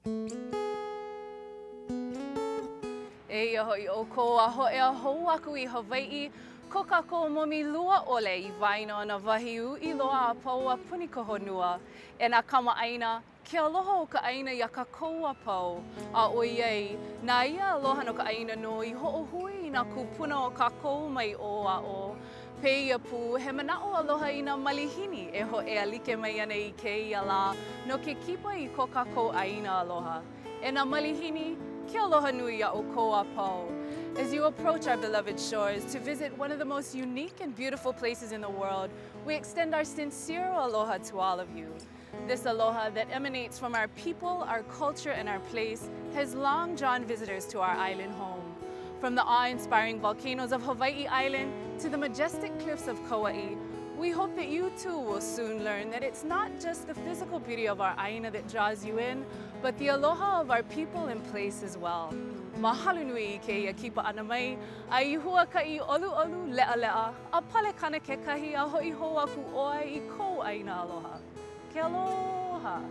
E ia hoi o ko a hoʻea hou aku I Hawai'i, ko kākou momi lua ole I waina o na wahiu I loa a pau a puni ka honua. E nā kamaʻaina, ke aloha o ka ʻaina ia kākou a pau. A o iai, nā ia aloha no ka ʻaina no I hoʻohui I nā kūpuna o kākou mai o a o. Peia pū, he manaʻo aloha I nā malihini e hoʻea like mai ana I kēia lā no ke kipa I ko kākou ʻaina aloha. E nā malihini, ke aloha nui iaʻu ko a pau. As you approach our beloved shores to visit one of the most unique and beautiful places in the world, we extend our sincere aloha to all of you. This aloha that emanates from our people, our culture, and our place has long drawn visitors to our island home. From the awe-inspiring volcanoes of Hawaii Island to the majestic cliffs of Kauai, we hope that you too will soon learn that it's not just the physical beauty of our aina that draws you in, but the aloha of our people and place as well. Mahalo nui I keia kipa ana mai, a I hua ka I olu olu lea lea, a pale kana kekahi a hoi ho aku oa I kou aina aloha. Ke aloha!